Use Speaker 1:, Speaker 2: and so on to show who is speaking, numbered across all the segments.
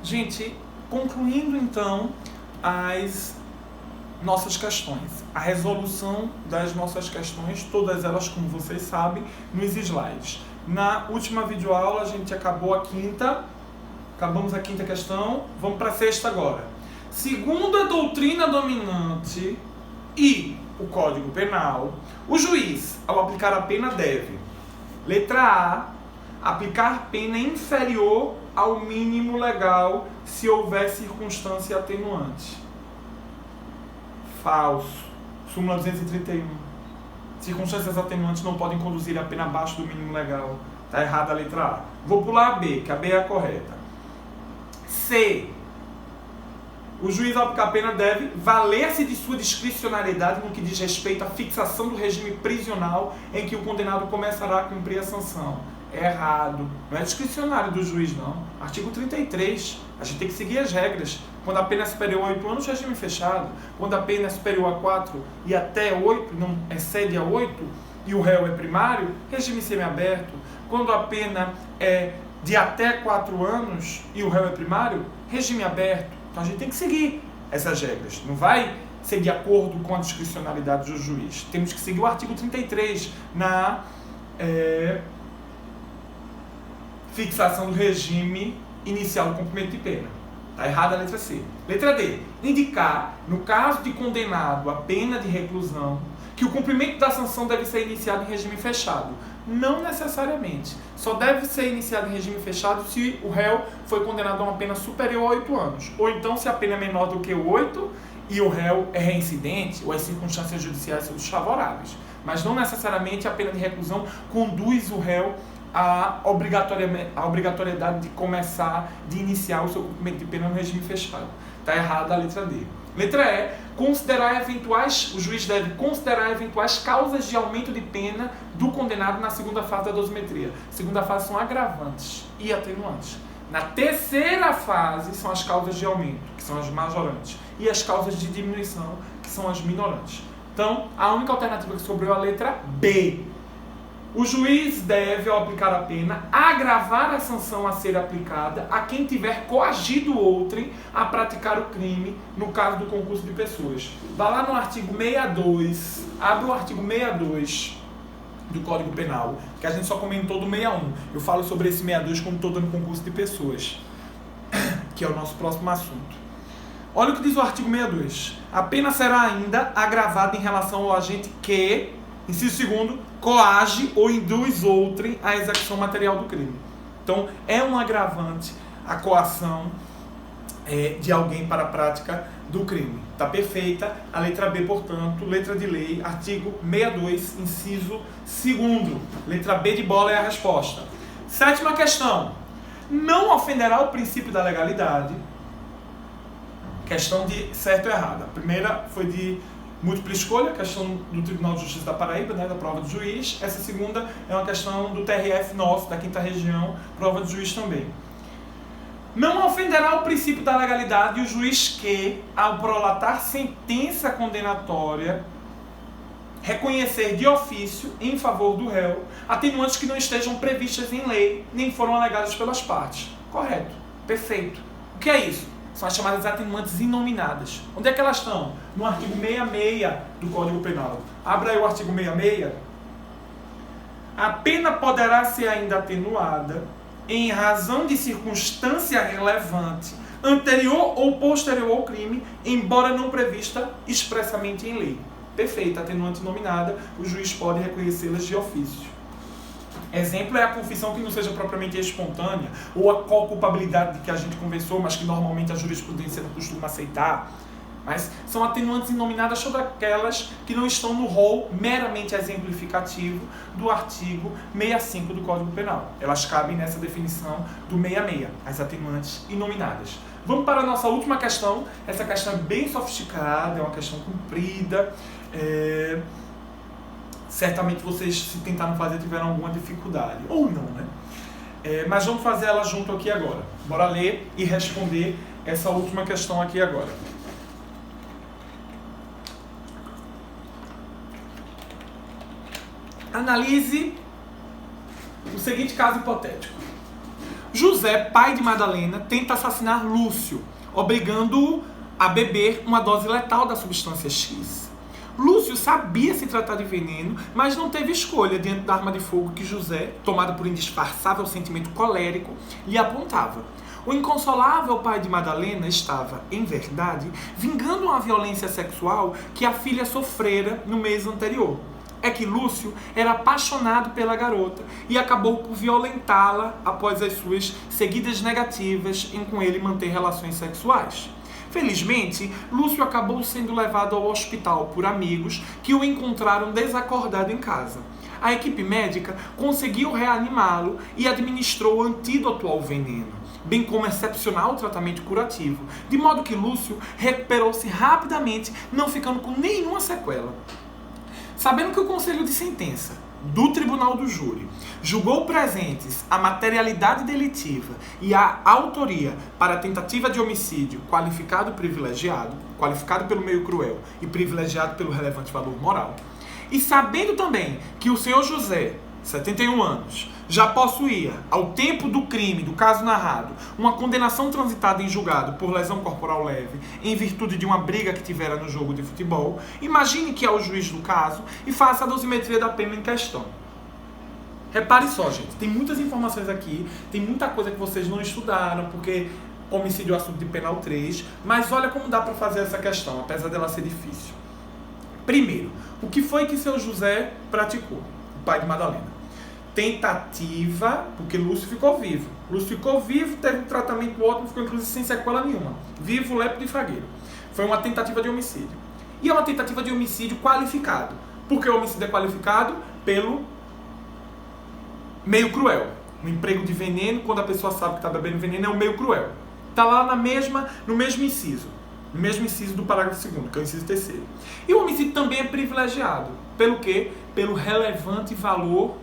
Speaker 1: Gente, concluindo então as nossas questões. A resolução das nossas questões, todas elas, como vocês sabem, nos slides. Na última videoaula a gente acabamos a quinta questão, vamos para a sexta agora. Segundo a doutrina dominante e o Código Penal, o juiz, ao aplicar a pena, deve: letra A, aplicar pena inferior ao mínimo legal se houver circunstância atenuante. Falso. Súmula 231. Circunstâncias atenuantes não podem conduzir a pena abaixo do mínimo legal. Está errada a letra A. Vou pular a B, que a B é a correta. C. O juiz, ao aplicar a pena, deve valer-se de sua discricionariedade no que diz respeito à fixação do regime prisional em que o condenado começará a cumprir a sanção. É errado. Não é discricionário do juiz, não. Artigo 33. A gente tem que seguir as regras. Quando a pena é superior a 8 anos, regime fechado. Quando a pena é superior a 4 e até 8, não excede a 8, e o réu é primário, regime semiaberto. Quando a pena é de até 4 anos e o réu é primário, regime aberto. Então a gente tem que seguir essas regras. Não vai ser de acordo com a discricionalidade do juiz. Temos que seguir o artigo 33 na fixação do regime inicial do cumprimento de pena. Está errada a letra C. Letra D. Indicar, no caso de condenado a pena de reclusão, que o cumprimento da sanção deve ser iniciado em regime fechado. Não necessariamente. Só deve ser iniciado em regime fechado se o réu foi condenado a uma pena superior a 8 anos. Ou então se a pena é menor do que 8 e o réu é reincidente, ou as circunstâncias judiciais são desfavoráveis. Mas não necessariamente a pena de reclusão conduz o réu à obrigatoriedade de iniciar o seu cumprimento de pena no regime fechado. Está errada a letra D. Letra E. O juiz deve considerar eventuais causas de aumento de pena do condenado na segunda fase da dosimetria. Segunda fase são agravantes e atenuantes. Na terceira fase são as causas de aumento, que são as majorantes, e as causas de diminuição, que são as minorantes. Então, a única alternativa que sobrou é a letra B. O juiz deve, ao aplicar a pena, agravar a sanção a ser aplicada a quem tiver coagido outrem a praticar o crime, no caso do concurso de pessoas. Vá lá no artigo 62, abre o artigo 62 do Código Penal, que a gente só comentou do 61. Eu falo sobre esse 62 quando estou dando concurso de pessoas, que é o nosso próximo assunto. Olha o que diz o artigo 62. A pena será ainda agravada em relação ao agente que, inciso 2º, coage ou induz outrem à execução material do crime. Então, é um agravante a coação de alguém para a prática do crime. Está perfeita a letra B, portanto, letra de lei, artigo 62, inciso 2º. Letra B de bola é a resposta. Sétima questão. Não ofenderá o princípio da legalidade. Questão de certo ou errado. A primeira foi de múltipla escolha, questão do Tribunal de Justiça da Paraíba, da prova do juiz. Essa segunda é uma questão do TRF nosso, da 5ª região, prova do juiz também. Não ofenderá o princípio da legalidade o juiz que, ao prolatar sentença condenatória, reconhecer de ofício, em favor do réu, atenuantes que não estejam previstas em lei, nem foram alegadas pelas partes. Correto. Perfeito. O que é isso? São as chamadas atenuantes inominadas. Onde é que elas estão? No artigo 66 do Código Penal. Abra aí o artigo 66. A pena poderá ser ainda atenuada em razão de circunstância relevante anterior ou posterior ao crime, embora não prevista expressamente em lei. Perfeito. Atenuante inominada, o juiz pode reconhecê-las de ofício. Exemplo é a confissão que não seja propriamente espontânea, ou a culpabilidade de que a gente conversou, mas que normalmente a jurisprudência não costuma aceitar. Mas são atenuantes inominadas sobre aquelas que não estão no rol meramente exemplificativo do artigo 65 do Código Penal. Elas cabem nessa definição do 66, as atenuantes inominadas. Vamos para a nossa última questão. Essa questão é bem sofisticada, é uma questão comprida. Certamente vocês, se tentaram fazer, tiveram alguma dificuldade. Ou não, né? Mas vamos fazer ela junto aqui agora. Bora ler e responder essa última questão aqui agora. Analise o seguinte caso hipotético. José, pai de Madalena, tenta assassinar Lúcio, obrigando-o a beber uma dose letal da substância X. Lúcio sabia se tratar de veneno, mas não teve escolha diante da arma de fogo que José, tomado por indisfarçável sentimento colérico, lhe apontava. O inconsolável pai de Madalena estava, em verdade, vingando uma violência sexual que a filha sofrera no mês anterior. É que Lúcio era apaixonado pela garota e acabou por violentá-la após as suas seguidas negativas em com ele manter relações sexuais. Felizmente, Lúcio acabou sendo levado ao hospital por amigos que o encontraram desacordado em casa. A equipe médica conseguiu reanimá-lo e administrou o antídoto ao veneno, bem como excepcional tratamento curativo, de modo que Lúcio recuperou-se rapidamente, não ficando com nenhuma sequela. Sabendo que o Conselho de Sentença do Tribunal do Júri julgou presentes a materialidade delitiva e a autoria para a tentativa de homicídio qualificado privilegiado, qualificado pelo meio cruel e privilegiado pelo relevante valor moral, e sabendo também que o senhor José, 71 anos, já possuía, ao tempo do crime, do caso narrado, uma condenação transitada em julgado por lesão corporal leve, em virtude de uma briga que tivera no jogo de futebol, imagine que é o juiz do caso e faça a dosimetria da pena em questão. Repare só, gente, tem muitas informações aqui, tem muita coisa que vocês não estudaram, porque homicídio é assunto de penal 3, mas olha como dá para fazer essa questão, apesar dela ser difícil. Primeiro, o que foi que seu José praticou, o pai de Madalena? Tentativa, porque Lúcio ficou vivo. Lúcio ficou vivo, teve um tratamento ótimo, ficou inclusive sem sequela nenhuma. Vivo, lépido e fragueiro. Foi uma tentativa de homicídio. E é uma tentativa de homicídio qualificado. Por que o homicídio é qualificado? Pelo meio cruel. O emprego de veneno, quando a pessoa sabe que está bebendo veneno, é o meio cruel. Está lá no mesmo inciso. No mesmo inciso do parágrafo 2º, que é o inciso 3º. E o homicídio também é privilegiado. Pelo quê? Pelo relevante valor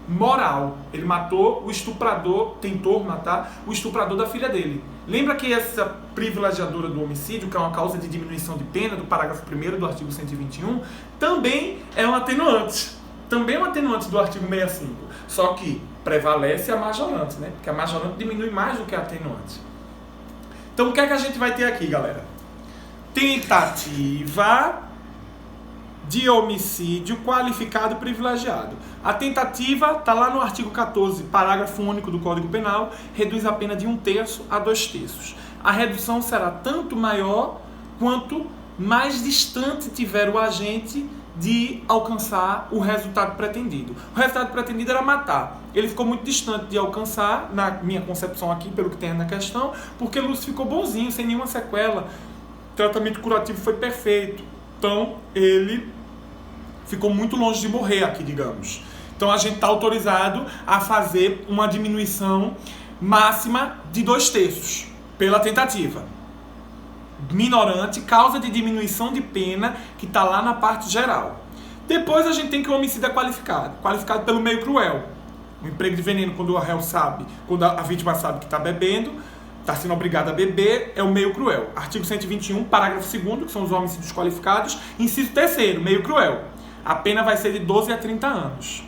Speaker 1: moral. Ele matou o estuprador, tentou matar o estuprador da filha dele. Lembra que essa privilegiadora do homicídio, que é uma causa de diminuição de pena, do parágrafo 1º do artigo 121, também é um atenuante. Também é um atenuante do artigo 65. Só que prevalece a majorante, né? Porque a majorante diminui mais do que a atenuante. Então o que é que a gente vai ter aqui, galera? Tentativa de homicídio qualificado privilegiado. A tentativa está lá no artigo 14, parágrafo único do Código Penal, reduz a pena de 1/3 a 2/3. A redução será tanto maior quanto mais distante tiver o agente de alcançar o resultado pretendido. O resultado pretendido era matar. Ele ficou muito distante de alcançar, na minha concepção aqui, pelo que tem na questão, porque Lúcio ficou bonzinho, sem nenhuma sequela. O tratamento curativo foi perfeito. Então, ele ficou muito longe de morrer aqui, digamos. Então, a gente está autorizado a fazer uma diminuição máxima de 2/3 pela tentativa. Minorante, causa de diminuição de pena, que está lá na parte geral. Depois, a gente tem que o homicídio é qualificado pelo meio cruel. O emprego de veneno, quando o réu sabe, quando a vítima sabe que está bebendo, está sendo obrigada a beber, é o meio cruel. Artigo 121, parágrafo 2º, que são os homicídios qualificados. Inciso 3º, meio cruel. A pena vai ser de 12 a 30 anos.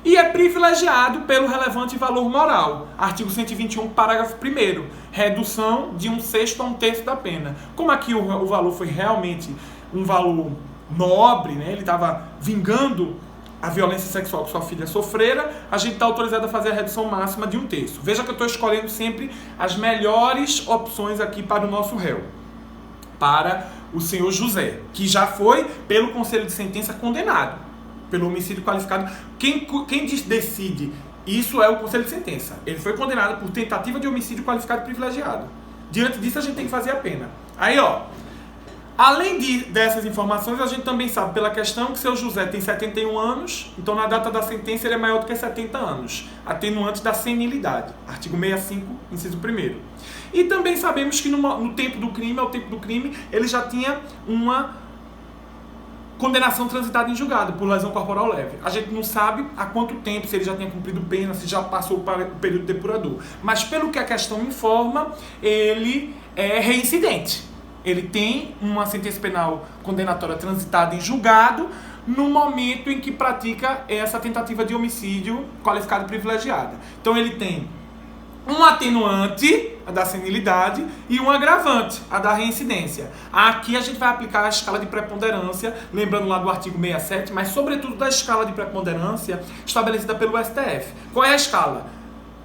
Speaker 1: E é privilegiado pelo relevante valor moral. Artigo 121, parágrafo 1º. Redução de 1/6 a 1/3 da pena. Como aqui o valor foi realmente um valor nobre, né? Ele estava vingando a violência sexual que sua filha sofrera, a gente está autorizado a fazer a redução máxima de 1/3. Veja que eu estou escolhendo sempre as melhores opções aqui para o nosso réu. Para o senhor José, que já foi pelo Conselho de Sentença condenado pelo homicídio qualificado. Quem decide isso é o Conselho de Sentença. Ele foi condenado por tentativa de homicídio qualificado privilegiado. Diante disso, a gente tem que fazer a pena. Aí, ó, além dessas informações, a gente também sabe pela questão que seu José tem 71 anos, então na data da sentença ele é maior do que 70 anos, atenuante da senilidade, artigo 65, inciso 1º. E também sabemos que no tempo do crime, ao tempo do crime, ele já tinha uma condenação transitada em julgado por lesão corporal leve. A gente não sabe há quanto tempo, se ele já tinha cumprido pena, se já passou para o período depurador. Mas pelo que a questão informa, ele é reincidente. Ele tem uma sentença penal condenatória transitada em julgado no momento em que pratica essa tentativa de homicídio qualificado privilegiada. Então ele tem um atenuante, a da senilidade, e um agravante, a da reincidência. Aqui a gente vai aplicar a escala de preponderância, lembrando lá do artigo 67, mas sobretudo da escala de preponderância estabelecida pelo STF. Qual é a escala?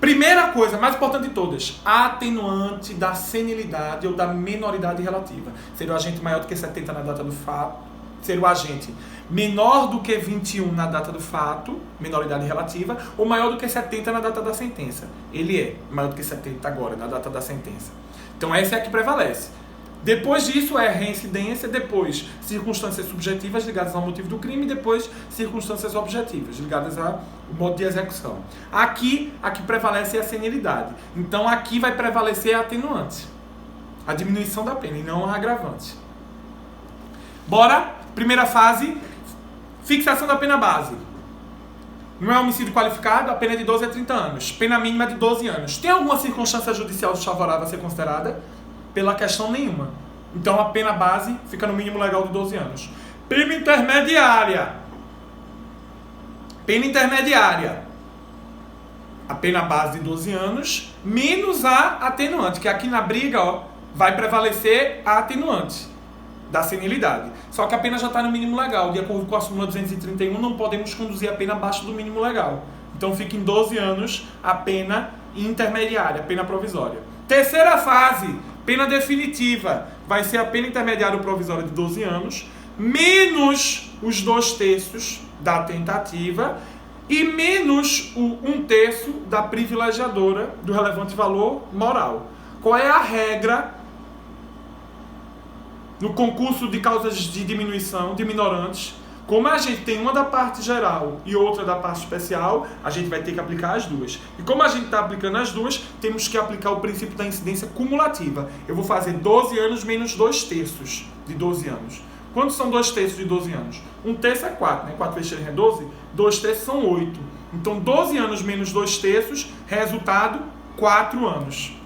Speaker 1: Primeira coisa, mais importante de todas, a atenuante da senilidade ou da menoridade relativa. Seria o agente maior do que 70 na data do fato, seria o agente menor do que 21 na data do fato, menoridade relativa, ou maior do que 70 na data da sentença. Ele é maior do que 70 agora, na data da sentença. Então essa é a que prevalece. Depois disso é reincidência, depois circunstâncias subjetivas ligadas ao motivo do crime, depois circunstâncias objetivas ligadas ao modo de execução. Aqui, a que prevalece é a senilidade. Então aqui vai prevalecer a atenuante, a diminuição da pena e não a agravante. Bora? Primeira fase, fixação da pena base. Não é homicídio qualificado, a pena é de 12 a 30 anos. Pena mínima de 12 anos. Tem alguma circunstância judicial desfavorável a ser considerada? Pela questão nenhuma. Então a pena base fica no mínimo legal de 12 anos. Pena intermediária. Pena intermediária. A pena base de 12 anos, menos a atenuante, que aqui na briga, ó, vai prevalecer a atenuante da senilidade. Só que a pena já está no mínimo legal. De acordo com a súmula 231, não podemos conduzir a pena abaixo do mínimo legal. Então fica em 12 anos a pena intermediária, a pena provisória. Terceira fase, pena definitiva. Vai ser a pena intermediária ou provisória de 12 anos, menos os 2/3 da tentativa e menos o 1/3 da privilegiadora do relevante valor moral. Qual é a regra no concurso de causas de diminuição, de minorantes? Como a gente tem uma da parte geral e outra da parte especial, a gente vai ter que aplicar as duas. E como a gente está aplicando as duas, temos que aplicar o princípio da incidência cumulativa. Eu vou fazer 12 anos menos 2/3 de 12 anos. Quantos são 2/3 de 12 anos? 1/3 é 4, né? 4 vezes 3 é 12, 2/3 são 8. Então 12 anos menos 2/3, resultado 4 anos.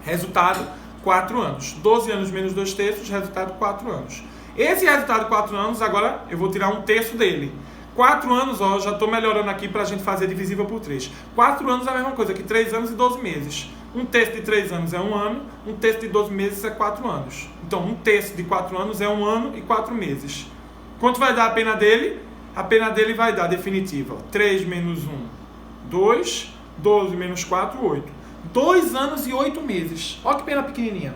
Speaker 1: Resultado 4 anos. 12 anos menos 2/3, resultado 4 anos. Esse resultado de 4 anos, agora eu vou tirar 1/3 dele. 4 anos, ó, já estou melhorando aqui para a gente fazer divisível por 3. 4 anos é a mesma coisa que 3 anos e 12 meses. 1/3 de 3 anos é 1 ano, 1/3 de 12 meses é 4 anos. Então 1/3 de 4 anos é 1 ano e 4 meses. Quanto vai dar a pena dele? A pena dele vai dar definitiva. 3 menos 1, 2. 12 menos 4, 8. 2 anos e 8 meses. Olha que pena pequenininha.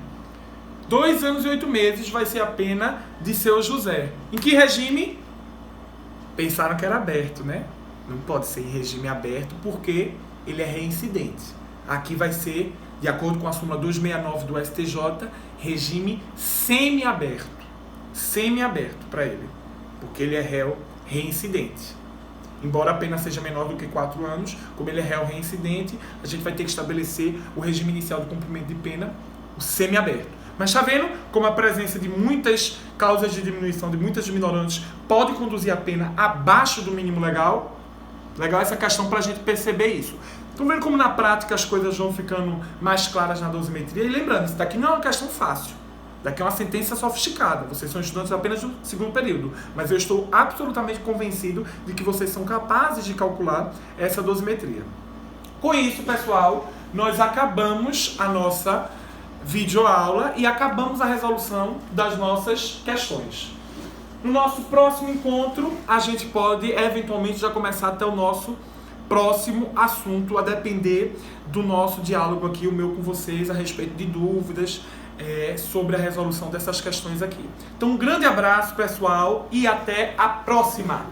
Speaker 1: 2 anos e 8 meses vai ser a pena de seu José. Em que regime? Pensaram que era aberto, né? Não pode ser em regime aberto porque ele é reincidente. Aqui vai ser, de acordo com a súmula 269 do STJ, regime semi-aberto. Semi-aberto para ele. Porque ele é réu reincidente. Embora a pena seja menor do que 4 anos, como ele é réu reincidente, a gente vai ter que estabelecer o regime inicial do cumprimento de pena, o semi-aberto. Mas está vendo como a presença de muitas causas de diminuição, de muitas minorantes, pode conduzir a pena abaixo do mínimo legal? Legal essa questão para a gente perceber isso. Estão vendo como na prática as coisas vão ficando mais claras na dosimetria? E lembrando, isso daqui não é uma questão fácil. Daqui é uma sentença sofisticada. Vocês são estudantes apenas do segundo período. Mas eu estou absolutamente convencido de que vocês são capazes de calcular essa dosimetria. Com isso, pessoal, nós acabamos a nossa videoaula e acabamos a resolução das nossas questões. No nosso próximo encontro, a gente pode eventualmente já começar até o nosso próximo assunto, a depender do nosso diálogo aqui, o meu com vocês, a respeito de dúvidas sobre a resolução dessas questões aqui. Então, um grande abraço, pessoal, e até a próxima!